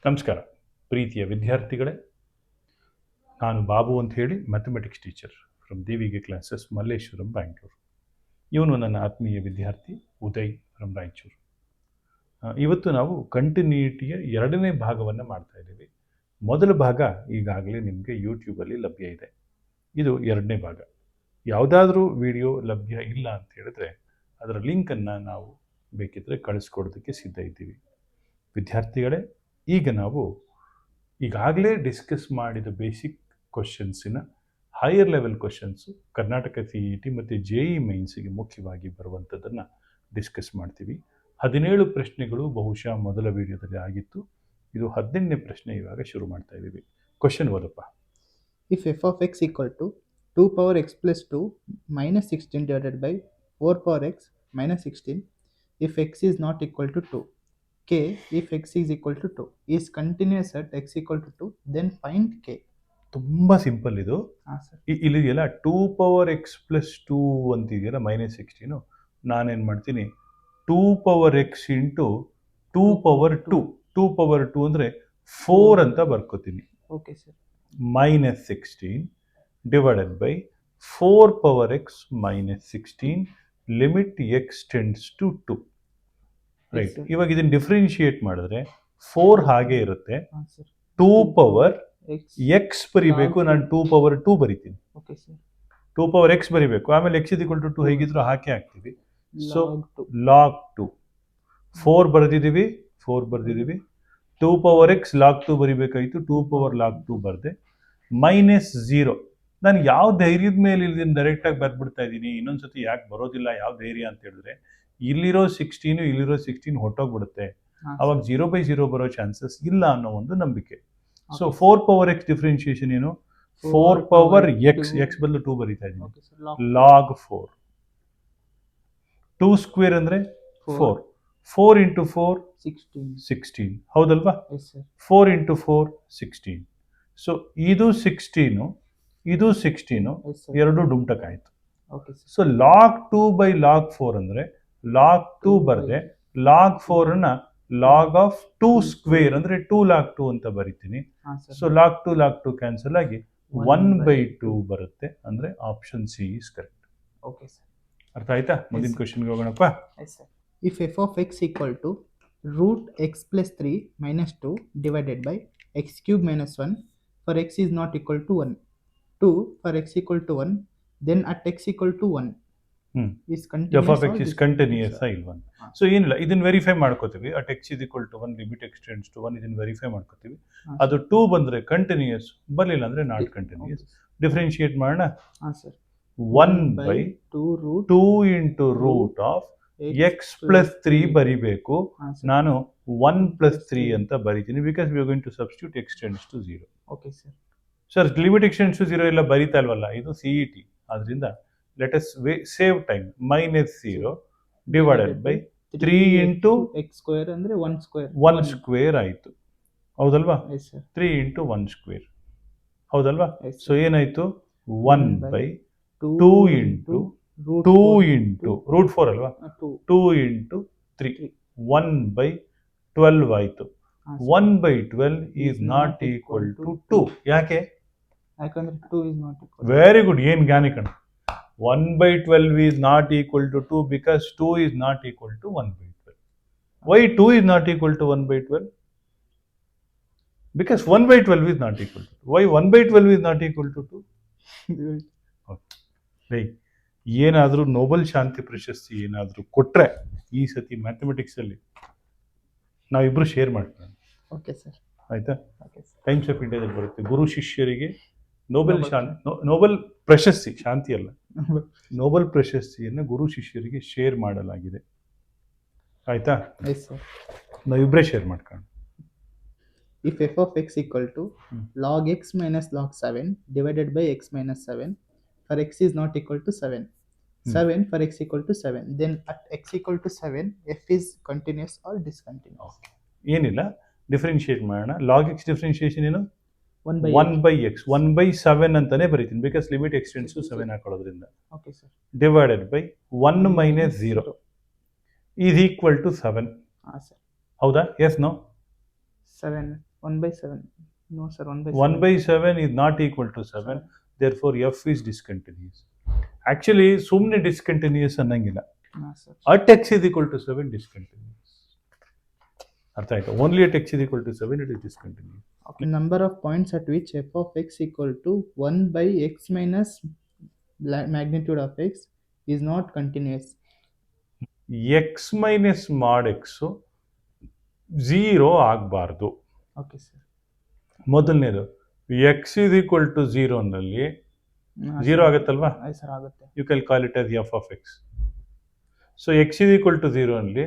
ನಮಸ್ಕಾರ ಪ್ರೀತಿಯ ವಿದ್ಯಾರ್ಥಿಗಳೇ, ನಾನು ಬಾಬು ಅಂತ ಹೇಳಿ ಮ್ಯಾಥಮೆಟಿಕ್ಸ್ ಟೀಚರ್ ಫ್ರಮ್ ದೇವಿಗೆ ಕ್ಲಾಸಸ್ ಮಲ್ಲೇಶ್ವರಂ ಬ್ಯಾಂಗ್ಳೂರು. ಇವನು ನನ್ನ ಆತ್ಮೀಯ ವಿದ್ಯಾರ್ಥಿ ಉದಯ್ ಫ್ರಮ್ ರಾಯಚೂರು. ಇವತ್ತು ನಾವು ಕಂಟಿನ್ಯೂಟಿಯ ಎರಡನೇ ಭಾಗವನ್ನು ಮಾಡ್ತಾ ಇದ್ದೀವಿ. ಮೊದಲ ಭಾಗ ಈಗಾಗಲೇ ನಿಮಗೆ ಯೂಟ್ಯೂಬಲ್ಲಿ ಲಭ್ಯ ಇದೆ. ಇದು ಎರಡನೇ ಭಾಗ. ಯಾವುದಾದ್ರೂ ವಿಡಿಯೋ ಲಭ್ಯ ಇಲ್ಲ ಅಂತ ಹೇಳಿದ್ರೆ ಅದರ ಲಿಂಕನ್ನು ನಾವು ಬೇಕಿದ್ದರೆ ಕಳಿಸ್ಕೊಡೋದಕ್ಕೆ ಸಿದ್ಧ ಇದ್ದೀವಿ. ವಿದ್ಯಾರ್ಥಿಗಳೇ, ಈಗ ನಾವು ಈಗಾಗಲೇ ಡಿಸ್ಕಸ್ ಮಾಡಿದ ಬೇಸಿಕ್ ಕ್ವಶನ್ಸಿನ higher level questions Karnataka CET ಮತ್ತು JEE ಮೈನ್ಸಿಗೆ ಮುಖ್ಯವಾಗಿ ಬರುವಂಥದ್ದನ್ನು ಡಿಸ್ಕಸ್ ಮಾಡ್ತೀವಿ. 17 ಪ್ರಶ್ನೆಗಳು ಬಹುಶಃ ಮೊದಲ ವಿಡಿಯೋದಲ್ಲಿ ಆಗಿತ್ತು. ಇದು 18ನೇ ಪ್ರಶ್ನೆ ಇವಾಗ ಶುರು ಮಾಡ್ತಾ ಇದ್ದೀವಿ. Question ಓದಪ್ಪ. If f of x equal to 2 power x plus 2 minus 16 divided by 4 power x minus 16, if x is not equal to 2, k if x is equal to 2 is continuous at x equal to 2, then find k. ತುಂಬ simple ಇದು. ಇಲ್ಲಿದೆಯಲ್ಲ 2 power x plus 2 ಅಂತಿದೆಯಲ್ಲ -16, ನಾನೇನು ಮಾಡ್ತೀನಿ 2 power x into 2 power 2. 2 power 2 ಅಂದರೆ 4 ಅಂತ ಬರ್ಕೋತೀನಿ. Okay sir. -16 divided by 4 power x minus 16 limit x tends to 2. Right. ಇವಾಗ ಇದನ್ನು ಡಿಫ್ರೆನ್ಶಿಯೇಟ್ ಮಾಡಿದ್ರೆ 4 ಹಾಗೆ ಇರುತ್ತೆ. 2 ಪವರ್ ಎಕ್ಸ್ ಬರಿಬೇಕು, ನಾನು 2 ಪವರ್ 2 ಬರಿತೀನಿ. 2 ಪವರ್ ಎಕ್ಸ್ ಬರಿಬೇಕು, ಆಮೇಲೆ x = 2 ಹೇಗಿದ್ರು ಹಾಕಿ ಹಾಕ್ತೀವಿ. So log 2 4 ಬರೆದಿದ್ದೀವಿ. 2 power X log 2 ಬರಿಬೇಕಾಯಿತು. 2 power log 2 ಬರೆದೆ. -0. ನಾನು ಯಾವ ಧೈರ್ಯದ ಮೇಲೆ ಇದನ್ನು ಡೈರೆಕ್ಟಾಗಿ ಬರ್ಬಿಡ್ತಾ ಇದ್ದೀನಿ. ಇನ್ನೊಂದ್ಸತಿ ಯಾಕೆ ಬರೋದಿಲ್ಲ, ಯಾವ ಧೈರ್ಯ ಅಂತ ಹೇಳಿದ್ರೆ ಇಲ್ಲಿರೋ 16 ಹೊಟ್ಟೋಗ್ಬಿಡುತ್ತೆ. ಅವಾಗ 0/0 ಬರೋ ಚಾನ್ಸಸ್ ಇಲ್ಲ ಅನ್ನೋ ಒಂದು ನಂಬಿಕೆ. ಸೊ 4 ಪವರ್ ಎಕ್ಸ್ ಡಿಫ್ರೆನ್ಶಿಯೇಷನ್ ಏನು? 4 ಪವರ್ ಎಕ್ಸ್ ಬದಲು 2 ಬರೀತಾ ಇದ್ದೀನಿ. ಲಾಗ್ 4. 2 ಸ್ಕ್ವೇರ್ ಅಂದರೆ 4. 4 ಇಂಟು 4 16. ಹೌದಲ್ವಾ? 4 ಇಂಟು 4 16. ಸೊ ಇದು 16, ಇದು 16, ಎರಡು ಡುಮ್ಟಕ್ ಆಯಿತು. ಸೊ ಲಾಗ್ 2/ಲಾಗ್ 4 ಅಂದರೆ ಲಾಗ್ 2 ಬರದೆ ಲಾಗ್ 4ನ ಲಾಗ್ ಆಫ್ 2 ಸ್ಕ್ವೇರ್ ಅಂದರೆ 2 ಲಾಗ್ 2 ಅಂತ ಬರಿತೀನಿ. ಸೊ ಲಾಗ್ 2 ಕ್ಯಾನ್ಸಲ್ ಆಗಿ 1/2 ಬರುತ್ತೆ. ಅಂದರೆ option C is correct. Okay sir. ಅರ್ಥ ಆಯ್ತಾ? ಮುಂದಿನ ಕ್ವಶನ್ಗೆ ಹೋಗೋಣಪ್ಪ. If f of x equal to root x plus 3 minus 2 divided by x cube minus 1 for x is not equal to 1, 2 for x equal to 1, then at x equal to 1 is continuous. f of x is continuous ಇಲ್ವಾ? So ಏನಿಲ್ಲ, ಇದನ್ನ verify ಮಾಡ್ಕೋತೀವಿ. at x is equal to 1 limit x tends to 1 ಇದನ್ನ verify ಮಾಡ್ಕೋತೀವಿ. ಅದು 2 ಬಂದರೆ continuous, ಬರಲಿಲ್ಲ ಅಂದರೆ ನಾಟ್ ಕಂಟಿನ್ಯೂಸ್. ಡಿಫ್ರೆನ್ಶಿಯೇಟ್ ಮಾಡೋಣ. 1/2 into root of x plus 3 ಬರಿಬೇಕು. ನಾನು 1+3 ಅಂತ ಬರಿತೀನಿ. Because we are going to substitute x tends to 0. Okay sir. Sir limit x tends to 0 ಎಲ್ಲ ಬರಿತಾ ಇಲ್ವಲ್ಲ, ಇದು CET. ಅದರಿಂದ let us save time. -0 divided by 3 into x square ಅಂದರೆ 1 ಸ್ಕ್ವೇರ್ ಆಯಿತು. ಹೌದಲ್ವಾ? 3 ಇಂಟು 1 ಸ್ಕ್ವೇರ್. ಹೌದಲ್ವಾ? ಸೊ ಏನಾಯಿತು? 1/2 ಇಂಟು 2 ಇಂಟು ರೂಟ್ 4 ಅಲ್ವಾ? 2 ಇಂಟು 3 1/12 ಆಯಿತು. 1/12 ಈಸ್ ನಾಟ್ ಈಕ್ವಲ್ ಟು 2. ಯಾಕೆ? ಯಾಕಂದ್ರೆ 2 is not equal. Very good. ಏನು ಜ್ಞಾನಿ ಕಣ. 1/12 is not equal to 2 because 2 is not equal to 1/12. Why 2 is not equal to 1/12? Because 1/12 is not equal to 2. Why 1/12 is not equal to 2? Right. ಏನಾದರೂ Nobel ಶಾಂತಿ ಪ್ರಶಸ್ತಿ ಏನಾದರೂ ಕೊಟ್ಟರೆ ಈ ಸತಿ ಮ್ಯಾಥಮೆಟಿಕ್ಸಲ್ಲಿ ನಾವಿಬ್ಬರು ಶೇರ್ ಮಾಡ್ತೀವಿ. Okay sir. ಆಯಿತಾ? ಟೈಮ್ಸ್ ಆಫ್ ಇಂಡಿಯಾದಲ್ಲಿ ಬರುತ್ತೆ. ಗುರು ಶಿಷ್ಯರಿಗೆ ನೋಬೆಲ್ ಪ್ರಶಸ್ತಿ, ಶಾಂತಿ ಅಲ್ಲ, ನೋಬೆಲ್ ಪ್ರಶಸ್ತಿಯನ್ನು ಗುರು ಶಿಷ್ಯರಿಗೆ ಶೇರ್ ಮಾಡಲಾಗಿದೆ. ಆಯಿತಾ? ನಾವಿಬ್ಬರೇ ಶೇರ್ ಮಾಡ್ಕೊಂಡು. If f of x equal to log x minus log 7 divided by x minus 7 for x is not equal to 7, 7 for x equal to 7, then at x equal to 7 f is continuous or discontinuous. ಏನಿಲ್ಲ, differentiate ಮಾಡೋಣ. Log x differentiation ಏನು? 1/x 1/7 ಅಂತಾನೆ ಬರೀತೀನಿ. Because limit x tends to 7 ಹಾಕೊಳ್ಳೋದ್ರಿಂದ. Okay sir. Divided by 1 - 0 is equal to 7. ಹಾಂ sir. ಹೌದಾ? Yes no? 7 1 by 7. No, sir, 1 by 1 7. by 7 is not equal to 7. Therefore, f is discontinuous. Actually, ಸುಮ್ಮನೆ discontinuous ಅನ್ನಂಗಿಲ್ಲ. Sir. At x is equal to 7, discontinuous. ಅರ್ಥ ಆಯ್ತಾ? Only at x is equal to 7, it is discontinuous. Okay. Number of points at which f of x equal to 1 by x minus magnitude of x is not continuous. x minus mod x 0 ಆಗಬಾರ್ದು. Okay, sir. ಮೊದಲನೇದು x is equal to 0 ನಲ್ಲಿ 0 ಆಗುತ್ತಲ್ವಾ? Sir ಆಗುತ್ತೆ. You can call it as f of x. So x is equal to 0 ನಲ್ಲಿ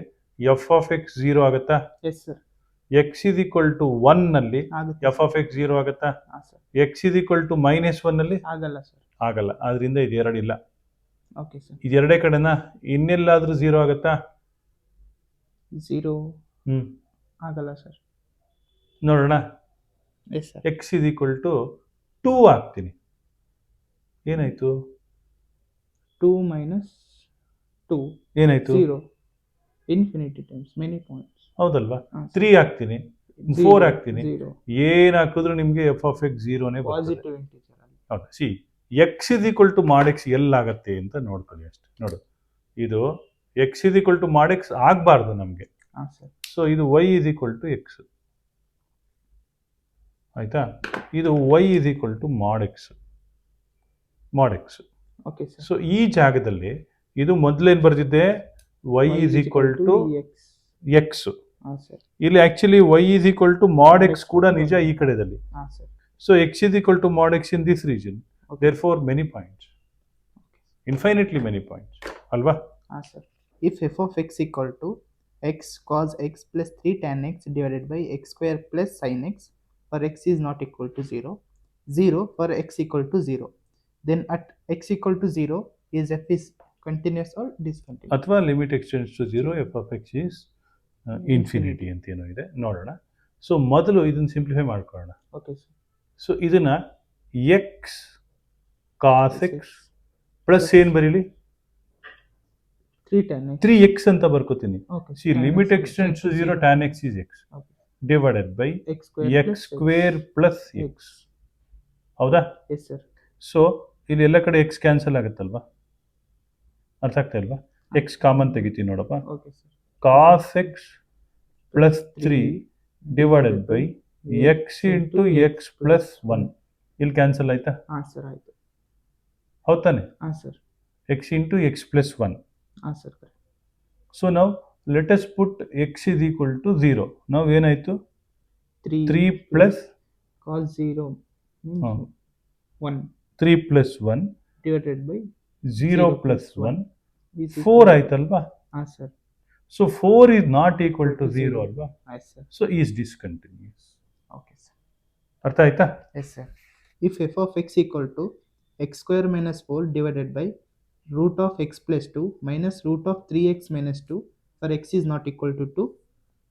f of x 0 ಆಗುತ್ತಾ? Yes sir. X is equal to 1 ನಲ್ಲಿ f of x 0 ಆಗುತ್ತಾ? X is equal to -1 ನಲ್ಲಿ ಆಗಲ್ಲ sir. ಆಗಲ್ಲ. ಆದ್ರಿಂದ ಇದು ಎರಡಿಲ್ಲ. Okay sir. ಇದು ಎರಡೇ ಕಡೆನಾ? ಇನ್ನೆಲ್ಲಾದ್ರೂ 0 ಆಗುತ್ತಾ? 0 ಆಗಲ್ಲ ಸರ್. ನೋಡೋಣ. Yes sir. X is equal to 2 ಹಾಕ್ತೀನಿ. ಏನಾಯ್ತು? 2 minus 2 ಏನಾಯ್ತು? 0. Infinity times many points. ಹೌದಲ್ವಾ? 3 ಹಾಕ್ತೀನಿ, 4 ಹಾಕ್ತೀನಿ, ಏನ್ ಹಾಕಿದ್ರು ನಿಮ್ಗೆ ಎಫ್ ಆಫ್ ಎಕ್ಸ್ 0ನೇ ಬರ್ತದೆ. Positive integer. ಹೌದಾ? See x is equal to mod x ಎಲ್ಲಾಗತ್ತೆ ಅಂತ ನೋಡ್ಕೊಳ್ಳಿ ಅಷ್ಟೇ. ನೋಡು, ಇದು x is equal to mod x ಆಗಬಾರ್ದು ನಮಗೆ. ಸೊ ಇದು y is equal to x. ಆಯ್ತಾ? ಇದು y is equal to mod x. Mod x. Okay sir. So ಈ ಜಾಗದಲ್ಲಿ ಇದು ಮೊದಲೇನು ಬರ್ದಿದ್ದೆ? Y is equal to x. ಇಲ್ಲಿ actually y is equal to mod x ಕೂಡ ನಿಜ ಈ ಕಡೆದಲ್ಲಿ. So x is equal to mod x in this region. Therefore many points, infinitely many points ಅಲ್ವಾ? If f of x equal to x cos x plus 3 tan x divided by x square plus sin x for x is not equal to 0, 0 for x equal to 0, then at x equal to 0 is f is continuous or discontinuous. ಅಥವಾ limit x tends to 0 f of x is infinity ಅಂತ ಏನೋ ಇದೆ, ನೋಡೋಣ. So ಮೊದಲು ಇದನ್ನು simplify ಮಾಡ್ಕೊಳ್ಳೋಣ. Okay sir. So ಇದನ್ನ x cos x plus ಏನು ಬರೀಲಿ? 3x ಅಂತ ಬರ್ಕೋತೀನಿ. See limit x tends to 0 tan x is x divided by x square plus x. ಹೌದಾ? Yes sir. ಸೊ ಇಲ್ಲಿ ಎಲ್ಲ ಕಡೆ x ಕ್ಯಾನ್ಸಲ್ ಆಗುತ್ತಲ್ವಾ? ಅರ್ಥ ಆಗ್ತಾ ಇಲ್ವಾ? x ಕಾಮನ್ ತೆಗಿತೀನಿ ನೋಡಪ್ಪ. Cos x plus 3 divided by x into x plus 1. ಇಲ್ಲಿ ಕ್ಯಾನ್ಸಲ್ ಆಯ್ತಾ? ಹಾಂ ಸರ್ ಆಯ್ತು. ಹೌದು ತಾನೆ? ಹಾಂ sir. x into x plus 1. ಹಾಂ ಸರ್. ಸೊ ನಾವು let us put x is equal to 0. ನಾವು ಏನಾಯ್ತು? 3 plus cos 0 1. 3 plus 1 divided by 0 plus 1 4 ಆಯ್ತಲ್ವಾ? ಹಾಂ sir. So 4 is not equal to 0 ಅಲ್ವಾ? ಆಯ್ತು sir. So is discontinuous. Okay sir. ಅರ್ಥ ಆಯ್ತಾ? Yes sir. If f of x equal to x square minus 4 divided by root of x plus 2 minus root of 3x minus 2 for x is not equal to 2,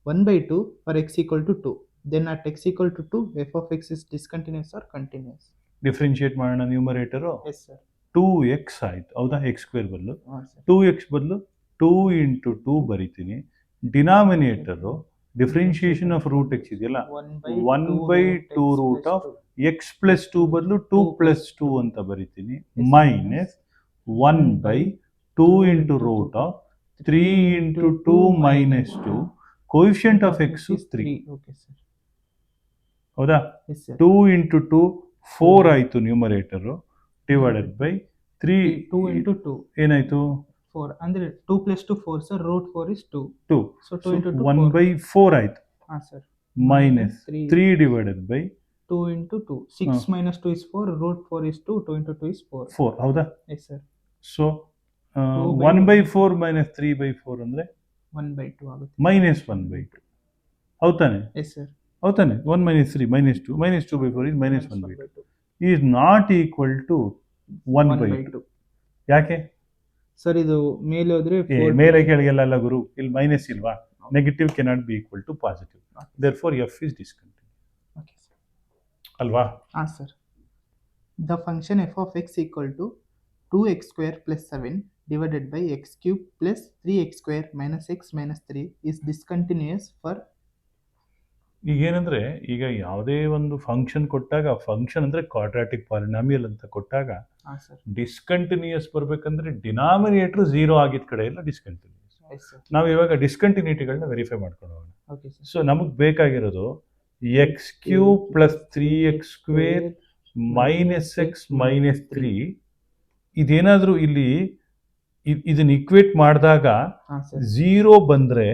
1 by 2 for x equal to 2, then at x equal to 2 f of x is discontinuous or continuous. Differentiate ಮಾಡೋಣ. ನ್ಯೂಮರೇಟರು yes sir. 2x ಆಯ್ತು. ಹೌದಾ? X square ಬದಲು 2x ಬದಲು 2 into 2 ಬರಿತೀನಿ. Denominator differentiation of root x ಇದೆಯಲ್ಲ, 1 by 2 root of x plus 2 ಬದಲು 2 plus 2 ಅಂತ ಬರಿತೀನಿ, minus 1 by 2 into root of 3 into 2 minus 2. Coefficient of x is 3. Okay sir. ಹೌದಾ? 2 into 2 4 ಆಯ್ತು ನ್ಯೂಮರೇಟರು, ಡಿವೈಡೆಡ್ ಬೈ 3 2 into 2 ಏನಾಯ್ತು? 4. ಅಂದ್ರೆ 2 plus 2 4 sir, root 4 is 2. 2. So 2 into 2 1 by 4 ಆಯ್ತು. ಹಾಂ sir. Minus 3 divided by 2 into 2. 6 minus 2 is 4, root 4 is 2, 2 into 2 is 4. 4. ಹೌದಾ? Yes sir. So 1 by 4 minus 3 by 4 ಅಂದರೆ 1 by 2 ಆಗುತ್ತೆ. Minus 1 by 2. ಹೌದಾನೆ? Yes sir. ಹೌದಾನೆ? 1 minus 3 minus 2 minus 2 by 4 is minus 1 by 2 is not equal to 1 by 2. ಯಾಕೆ sir? ಇದು ಮೇಲೆ ಹೋದ್ರೆ ಮೇಲೆ ಕೆಳಗೆಲ್ಲ ಗುರು, ಇಲ್ಲಿ ಮೈನಸ್ ಇಲ್ವಾ? Negative cannot be equal to positive. Therefore f is discontinuous ಅಲ್ವಾ? ಹಾಂ sir. The function f of x equal to 2x square plus 7 divided by x cube plus 3x square minus x minus 3 is discontinuous for ಈಗ ಏನಂದ್ರೆ, ಈಗ ಯಾವುದೇ ಒಂದು function ಕೊಟ್ಟಾಗ, function ಅಂದ್ರೆ quadratic polynomial ಅಂತ ಕೊಟ್ಟಾಗ ಹಾಂ ಸರ್. ಡಿಸ್ಕಂಟಿನ್ಯೂಯಸ್ ಬರ್ಬೇಕಂದ್ರೆ ಡಿನಾಮಿನೇಟರ್ 0 ಆಗಿದ್ದ ಕಡೆ ಎಲ್ಲ ಡಿಸ್ಕಂಟಿನ್ಯೂಯಸ್. Yes sir. ನಾವು ಇವಾಗ ಡಿಸ್ಕಂಟಿನ್ಯೂಟಿಗಳನ್ನ ವೆರಿಫೈ ಮಾಡ್ಕೊಂಡು ಹೋಗೋಣ. Okay sir. ಸೊ ನಮಗೆ ಬೇಕಾಗಿರೋದು X cube plus 3x square minus X minus 3. ಇದೇನಾದರೂ ಇಲ್ಲಿ ಇದನ್ನ ಇಕ್ವೇಟ್ ಮಾಡಿದಾಗ ಹಾಂ ಸರ್. 0 ಬಂದರೆ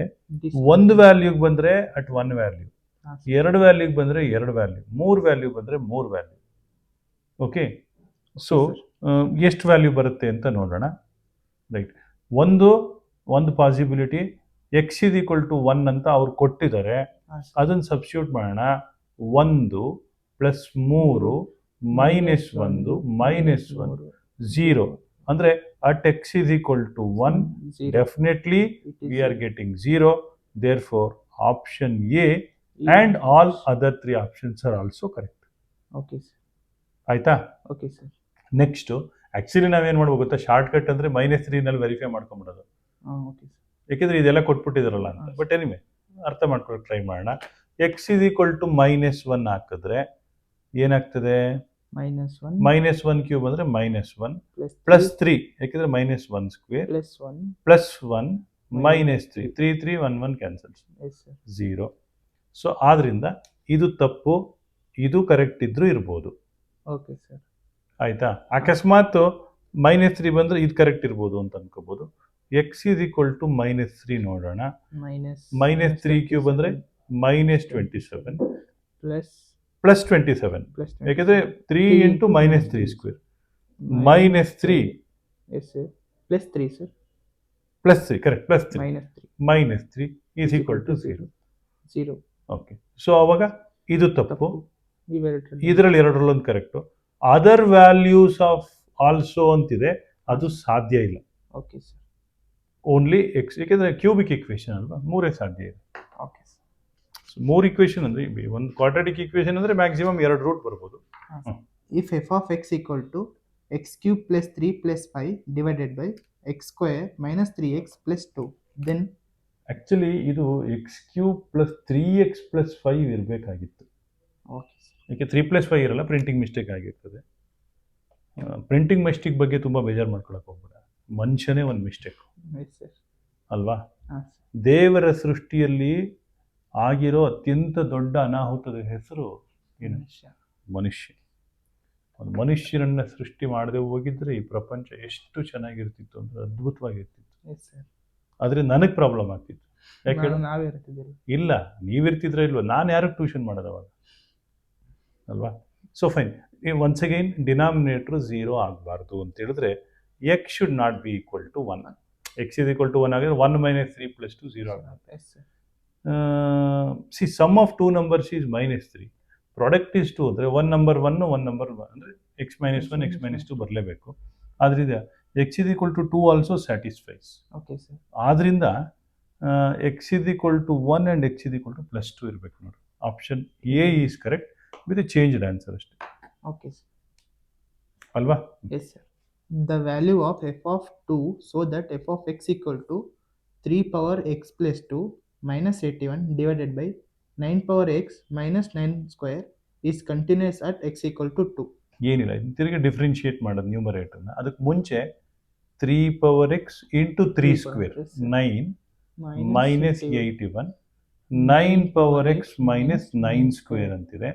ಒಂದು ವ್ಯಾಲ್ಯೂಗೆ ಬಂದರೆ ಅಟ್ 1 ವ್ಯಾಲ್ಯೂ, ಹಾಂ ಸರ್. 2 ವ್ಯಾಲ್ಯೂಗೆ ಬಂದರೆ 2 ವ್ಯಾಲ್ಯೂ, 3 ವ್ಯಾಲ್ಯೂ ಬಂದರೆ 3 ವ್ಯಾಲ್ಯೂ. ಓಕೆ, ಸೊ ಎಷ್ಟು ವ್ಯಾಲ್ಯೂ ಬರುತ್ತೆ ಅಂತ ನೋಡೋಣ. ರೈಟ್, ಒಂದು possibility x is equal to 1 ಅಂತ ಅವ್ರು ಕೊಟ್ಟಿದ್ದಾರೆ. ಅದನ್ನು ಸಬ್ಸ್ಟಿಟ್ಯೂಟ್ ಮಾಡೋಣ. 1 ಪ್ಲಸ್ 3 ಮೈನಸ್ 1 ಮೈನಸ್ 1 0 ಅಂದರೆ at x is equal to 1, definitely we are getting 0. Therefore, option A and all other 3 options are also correct. Okay sir. ಆಯ್ತಾ? Okay sir. Next actually ನಾವೇನು ಮಾಡ್ಬೇಕು ಗೊತ್ತಾ, ಶಾರ್ಟ್ಕಟ್ ಅಂದರೆ -3 ವೆರಿಫೈ ಮಾಡ್ಕೊಂಬಿಡೋದು. ಹಾಂ okay sir. ಯಾಕೆಂದರೆ ಇದೆಲ್ಲ ಕೊಟ್ಬಿಟ್ಟಿದಾರಲ್ಲ ಅಂತ. ಬಟ್ ಎನಿವೆ ಅರ್ಥ ಮಾಡ್ಕೊಳ್ಳೋಕೆ ಟ್ರೈ ಮಾಡೋಣ. ಎಕ್ಸ್ ಇಸ್ ಈಕ್ವಲ್ ಟು -1 ಹಾಕಿದ್ರೆ ಏನಾಗ್ತದೆ? -1 ಕ್ಯೂಬ್ ಅಂದರೆ -1 ಪ್ಲಸ್ 3, ಯಾಕೆಂದರೆ -1 square plus 1 minus 3, 3 3 1 1 cancels, 0. So ಆದ್ರಿಂದ ಇದು ತಪ್ಪು, ಇದು ಕರೆಕ್ಟ್ ಇದ್ರೂ ಇರ್ಬೋದು. Okay sir. ಆಯ್ತಾ? ಅಕಸ್ಮಾತ್ -3 ಬಂದರೆ ಇದು ಕರೆಕ್ಟ್ ಇರ್ಬೋದು ಅಂತ ಅನ್ಕೋಬೋದು. ಎಕ್ಸ್ ಇಸ್ ಈಕ್ವಲ್ ಟು -3 ನೋಡೋಣ. -3 ಕ್ಯೂಬ್ ಅಂದರೆ -27 ಪ್ಲಸ್ 27, ಯಾಕೆಂದರೆ 3 into -3 square -3 plus 3 sir, plus 3 correct, plus 3 is equal to 0. Okay, so ಅವಾಗ ಇದು ತಪ್ಪು, ಇದರಲ್ಲಿ ಎರಡರಲ್ಲೊಂದು correct. Other values of also ಅಂತಿದೆ, ಅದು ಸಾಧ್ಯ ಇಲ್ಲ. Okay sir. ಓನ್ಲಿ ಎಕ್ಸ್, ಯಾಕೆಂದರೆ ಕ್ಯೂಬಿಕ್ ಇಕ್ವೇಷನ್ ಅಲ್ವಾ, 3 ಸಾಧ್ಯ ಇದೆ. Okay sir. 3 ಇಕ್ವೇಷನ್ ಅಂದರೆ ಒಂದು ಕ್ವಾಡ್ರಾಟಿಕ್ ಇಕ್ವೇಷನ್ ಅಂದರೆ ಮ್ಯಾಕ್ಸಿಮಮ್ 2 ರೂಟ್ ಬರ್ಬೋದು. If f of x equal to x cube plus 3 plus 5 divided by x square minus 3x plus 2, then actually ಇದು x cube plus 3x plus 5 ಇರಬೇಕಾಗಿತ್ತು. Okay sir. ಯಾಕೆ 3 + 5 ಇರಲ್ಲ, printing mistake ಆಗಿರ್ತದೆ. Printing mistake ಬಗ್ಗೆ ತುಂಬ ಬೇಜಾರು ಮಾಡ್ಕೊಳಕ್ಕೆ ಹೋಗ್ಬೇಡ, ಮನುಷ್ಯನೇ ಒಂದು ಮಿಸ್ಟೇಕ್ ಅಲ್ವಾ. ದೇವರ ಸೃಷ್ಟಿಯಲ್ಲಿ ಆಗಿರೋ ಅತ್ಯಂತ ದೊಡ್ಡ ಅನಾಹುತದ ಹೆಸರು ಏನು? ಮನುಷ್ಯ. ಒಂದು ಮನುಷ್ಯರನ್ನ ಸೃಷ್ಟಿ ಮಾಡದೆ ಹೋಗಿದ್ರೆ ಈ ಪ್ರಪಂಚ ಎಷ್ಟು ಚೆನ್ನಾಗಿರ್ತಿತ್ತು ಅಂದ್ರೆ ಅದ್ಭುತವಾಗಿರ್ತಿತ್ತು. ಆದರೆ ನನಗೆ ಪ್ರಾಬ್ಲಮ್ ಆಗ್ತಿತ್ತು. ಯಾಕೆ? ಇಲ್ಲ, ನೀವಿರ್ತಿದ್ರ ಇಲ್ವ, ನಾನು ಯಾರಿಗೆ ಟ್ಯೂಷನ್ ಮಾಡೋದು ಅವಾಗ ಅಲ್ವಾ. So fine, once again denominator 0 ಆಗಬಾರ್ದು ಅಂತ ಹೇಳಿದ್ರೆ x should not be equal to 1. X is equal to 1 ಆಗಿದ್ರೆ 1 - 3 + 2 0 ಆಗುತ್ತೆ. See sum of 2 numbers is -3, product is 2 ಅಂದರೆ 1 ನಂಬರ್ 1 1 ನಂಬರ್ 1 ಅಂದರೆ x - 1 x - 2 ಬರಲೇಬೇಕು. ಆದ್ದರಿಂದ x is equal to 2 also satisfies. Okay sir. ಆದ್ದರಿಂದ x is equal to 1 and x is equal to +2 ಇರಬೇಕು ನೋಡಿ. Option A is correct with a changed answer ಅಷ್ಟೇ. Okay sir. ಅಲ್ವಾ? Yes sir. The value of f of 2 so that f of x equal to 3 power x plus 2 minus 81 divided by 9 power x minus 9 square is continuous at x equal to 2. ಏನಿಲ್ಲ, ತಿರುಗಿ differentiate ಮಾಡೋದು ನ್ಯೂಮರೇಟರ್ನ. ಅದಕ್ಕೆ ಮುಂಚೆ 3 power x into 3 square 9 minus 81 9 power x minus 9 square ಅಂತಿದೆ.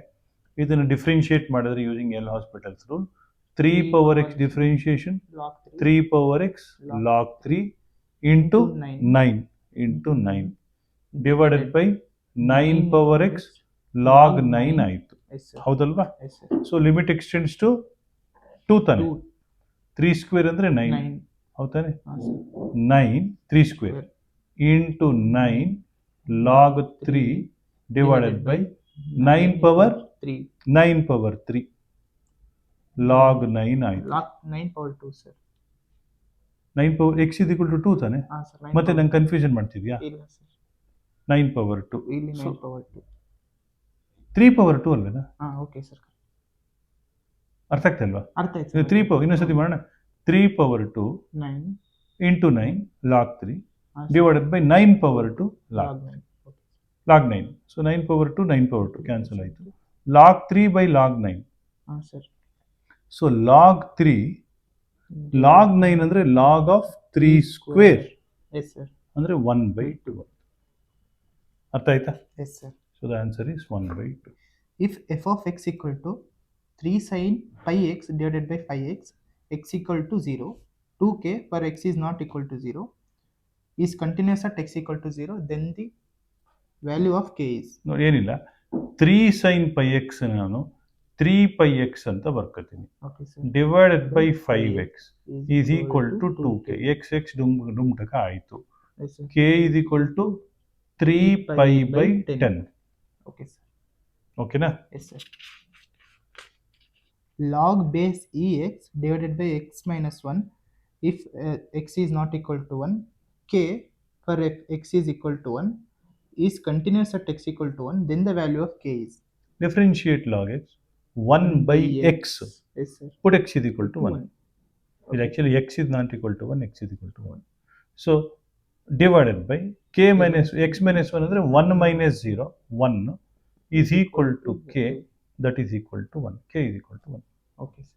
ಇದನ್ನು differentiate ಮಾಡಿದ್ರೆ using L hospitals rule 3 power x differentiation 3 power x log 3 into 9 into 9 divided by 9 power x log 9 ಆಯಿತು. ಹೌದಲ್ವಾ? ಸೊ ಲಿಮಿಟ್ ಎಕ್ಸ್ಟೆಂಡ್ಸ್ ಟು 2 ತಾನೆ. 3 square ಅಂದರೆ 9 ಹೌದಾನೆ. 9 3 square into 9 log 3 divided by 9 power 3 log 9 ಆಯಿತು. 9 power 2 sir. 9 power x is equal to 2 ತಾನೆ. ಮತ್ತೆ ನಂಗೆ confusion ಮಾಡ್ತಿದ್ಯಾ? 9 power 2 ಇಲ್ಲಿ 9 power 2 3 power 2 ಅಲ್ವೇನಾ? Okay sir. ಅರ್ಥ ಆಗ್ತಾ ಇಲ್ವಾ? ಅರ್ಥ ಆಯ್ತು. 3 ಪವರ್ ಇನ್ನೊಂದ್ಸತಿ ಮಾಡೋಣ. 3 power 2 9 into 9 log 3 divided by 9 power 2 log 3 log 9. So 9 power 2, 9 power 2 cancel ಆಯಿತು. log 3 by log 9. ಹಾಂ ಸರ್. So log 3, log 9 ಅಂದರೆ log of 3 square. Yes sir. ಅಂದರೆ 1 by 2. ಅರ್ಥ ಆಯ್ತಾ? Yes sir. So the answer is 1 by 2. If f of x equal to 3 sin pi x divided by 5x, x equal to 0, 2k for x is not equal to 0, is continuous at x equal to 0, then the value of k is. ನೋಡಿ ಏನಿಲ್ಲ, 3 sin pi x ನಾನು 3 pi x ಅಂತ ಬರ್ಕೊತೀನಿ. Okay sir. Divided by 5x is equal to 2k. x ಡುಮ್ಟಕ ಆಯಿತು. Yes sir. k is equal to 3 pi by 10. Okay sir. ಓಕೆನಾ? Yes sir. Log base ex divided by x minus 1 if x is not equal to 1, k for if x is equal to 1 is continuous at x equal to 1, then the value of k is. Differentiate log x 1 by x. Yes sir. Put x is equal to 1. It actually x is not equal to 1, x is equal to 1. So divided by k minus x minus 1 ಅಂದರೆ 1 minus 0, 1 is equal to k, that is equal to 1. K is equal to 1. Okay sir.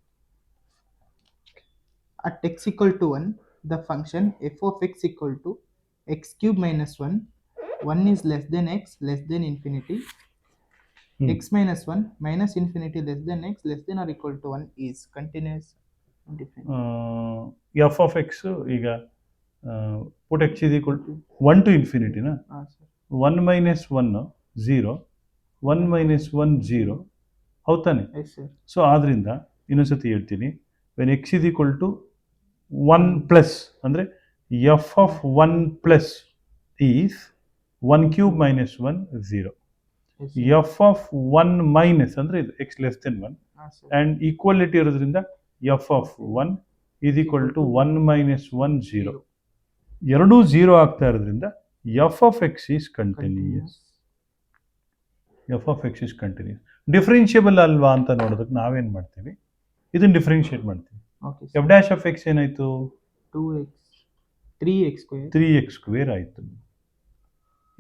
At x equal to 1, the function f of x equal to x cube minus 1, 1 is less than x less than infinity, x minus 1 minus infinity less than x less than or equal to 1 is continuous and different. F of x ಈಗ put x is equal to 1 to infinity ನಾ? Ah sir. 1 minus 1 0, 1 minus 1 0, ಹೌದಾನೆ? Yes sir. So ಆದ್ರಿಂದ ಇನ್ನೊಂದ್ಸತಿ ಹೇಳ್ತೀನಿ, when x is equal to 1 plus ಅಂದರೆ f of 1 plus is 1 cube minus 1 0. Yes sir. F of 1 minus ಅಂದರೆ ಇದು x less than 1 Ah sir. And equality ಇರೋದ್ರಿಂದ f of 1 is equal to 1 minus 1 0. ಎರಡೂ 0 ಆಗ್ತಾ ಇರೋದ್ರಿಂದ f of x is continuous. F of x is continuous. Differentiable ಅಲ್ವಾ ಅಂತ ನೋಡೋದಕ್ಕೆ ನಾವೇನು ಮಾಡ್ತೀವಿ, ಇದನ್ನು ಡಿಫ್ರೆನ್ಷಿಯೇಟ್ ಮಾಡ್ತೀವಿ. Okay sir. F dash of X ಏನಾಯಿತು? 2x 3x square 3x square ಆಯಿತು.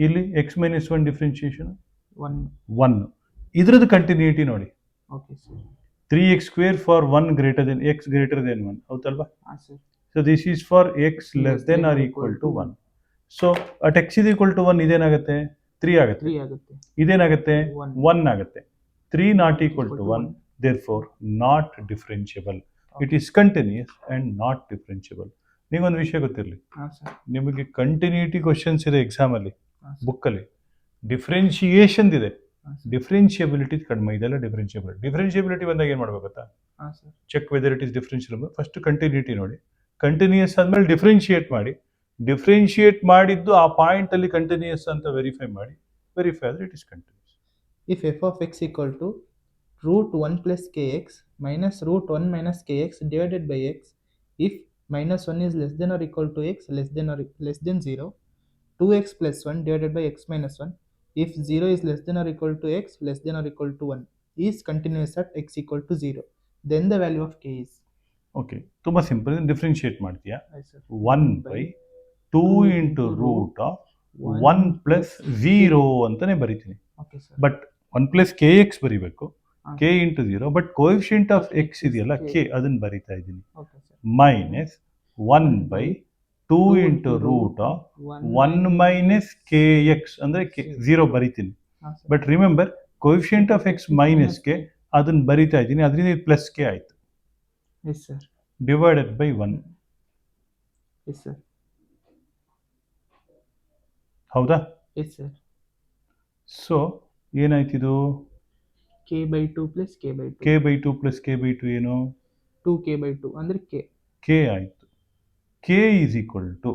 ಇಲ್ಲಿ ಎಕ್ಸ್ ಮೈನಸ್ 1 ಡಿಫ್ರೆನ್ಷಿಯೇಷನ್ 1. 1. ಇದ್ರದ್ದು ಕಂಟಿನ್ಯೂಟಿ ನೋಡಿ, Okay sir. 3x square for 1 greater than x greater than 1, ಹೌದಲ್ವಾ? Ah sir. So this is for x less than or equal to 1. So at x is equal to 1 ಇದೇನಾಗುತ್ತೆ? 3 ಆಗುತ್ತೆ. 3 ಆಗುತ್ತೆ. ಇದೇನಾಗುತ್ತೆ? 1. 1 ಆಗುತ್ತೆ. 3 not equal to 1, therefore not differentiable. It is continuous and not differentiable. ನಿಗೊಂದು ವಿಷಯ ಗೊತ್ತಿರಲಿ, Ah sir. ನಿಮಗೆ continuity questions ಇದೆ ಎಕ್ಸಾಮಲ್ಲಿ, Ah sir. ಬುಕ್ಕಲ್ಲಿ ಡಿಫ್ರೆನ್ಷಿಯೇಷನ್ ಇದೆ, Ah sir. ಡಿಫ್ರೆನ್ಷಿಯಬಿಲಿಟಿ ಕಡಿಮೆ, ಇದೆಲ್ಲ ಡಿಫ್ರೆನ್ಷಿಯಬಿಲಿಟಿ. ಡಿಫ್ರೆನ್ಷಿಯಬಿಲಿಟಿ ಬಂದಾಗ ಏನು ಮಾಡ್ಬೇಕು ಗೊತ್ತಾ? Ah sir. Check whether it is differentiable. First continuity ನೋಡಿ, ಕಂಟಿನ್ಯೂಯಸ್ ಆದಮೇಲೆ ಡಿಫ್ರೆನ್ಷಿಯೇಟ್ ಮಾಡಿ, ಡಿಫ್ರೆನ್ಷಿಯೇಟ್ ಮಾಡಿದ್ದು ಆ ಪಾಯಿಂಟಲ್ಲಿ ಕಂಟಿನ್ಯೂಯಸ್ ಅಂತ ವೆರಿಫೈ ಮಾಡಿ, ವೆರಿಫೈ ಆದರೆ it is continuous. If f of x equal to root 1 plus kx minus root 1 minus kx divided by x, if minus 1 is less than or equal to x less than 0, 2x plus 1 divided by x minus 1, if 0 is less than or equal to x less than or equal to 1 is continuous at x equal to 0, then the value of k is. Okay, ತುಂಬ simple. Differentiate ಮಾಡ್ತೀಯಾ? Yes sir. 1 by 2 into root of 1 plus 0 ಅಂತಲೇ ಬರಿತೀನಿ. Okay sir. But 1 plus k x ಬರಿಬೇಕು, k into 0, but coefficient of x ಇದೆಯಲ್ಲ k, ಅದನ್ನು ಬರಿತಾ ಇದ್ದೀನಿ. Okay sir. Minus 1 by 2 into root of 1 minus k x ಅಂದರೆ k 0 ಬರಿತೀನಿ. Ah sir. But remember coefficient of x minus k, ಅದನ್ನು ಬರಿತಾ ಇದ್ದೀನಿ, ಅದರಿಂದ ಇದು ಪ್ಲಸ್ ಕೆ ಆಯಿತು. Yes sir. Divided by 1, Yes sir. ಹೌದಾ? Yes sir. ಸೊ ಏನಾಯ್ತಿದು? k by 2 plus k by 2. K by 2 plus k by 2 ಏನು? 2k by 2 ಅಂದರೆ k. ಕೆ ಆಯಿತು. K is equal to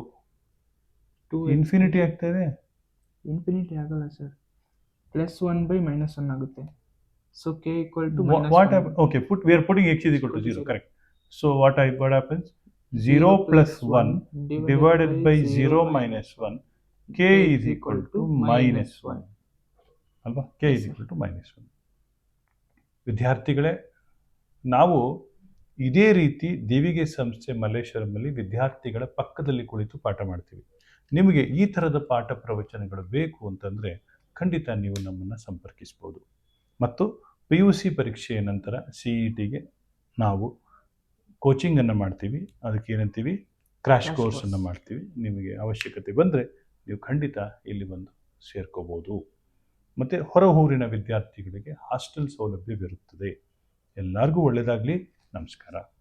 2 infinity ಆಗ್ತದೆ. ಇನ್ಫಿನಿಟಿ ಆಗಲ್ಲ sir, plus 1 by minus 1 ಆಗುತ್ತೆ. So k equal to minus What 1. happens? Okay, we are putting x is equal to 0, correct. So what happens? 0 plus 1 divided by 0 minus 1, k is equal to minus 1. ಅಲ್ವಾ? k is equal to minus 1. ವಿದ್ಯಾರ್ಥಿಗಳೇ, ನಾವು ಇದೇ ರೀತಿ ದೇವಿಗೆ ಸಂಸ್ಥೆ ಮಲ್ಲೇಶ್ವರಮಲ್ಲಿ ವಿದ್ಯಾರ್ಥಿಗಳ ಪಕ್ಕದಲ್ಲಿ ಕುಳಿತು ಪಾಠ ಮಾಡ್ತೀವಿ. ನಿಮಗೆ ಈ ಥರದ ಪಾಠ ಪ್ರವಚನಗಳು ಬೇಕು ಅಂತಂದರೆ ಖಂಡಿತ ನೀವು ನಮ್ಮನ್ನು ಸಂಪರ್ಕಿಸ್ಬೋದು. ಮತ್ತು PUC ಪರೀಕ್ಷೆಯ ನಂತರ CETಗೆ ನಾವು ಕೋಚಿಂಗನ್ನು ಮಾಡ್ತೀವಿ. ಅದಕ್ಕೆ ಏನಂತೀವಿ, ಕ್ರ್ಯಾಶ್ ಕೋರ್ಸನ್ನು ಮಾಡ್ತೀವಿ. ನಿಮಗೆ ಅವಶ್ಯಕತೆ ಬಂದರೆ ನೀವು ಖಂಡಿತ ಇಲ್ಲಿ ಬಂದು ಸೇರ್ಕೋಬೋದು. ಮತ್ತು ಹೊರಹೂರಿನ ವಿದ್ಯಾರ್ಥಿಗಳಿಗೆ ಹಾಸ್ಟೆಲ್ ಸೌಲಭ್ಯವಿರುತ್ತದೆ. ಎಲ್ಲರಿಗೂ ಒಳ್ಳೆಯದಾಗಲಿ. ನಮಸ್ಕಾರ.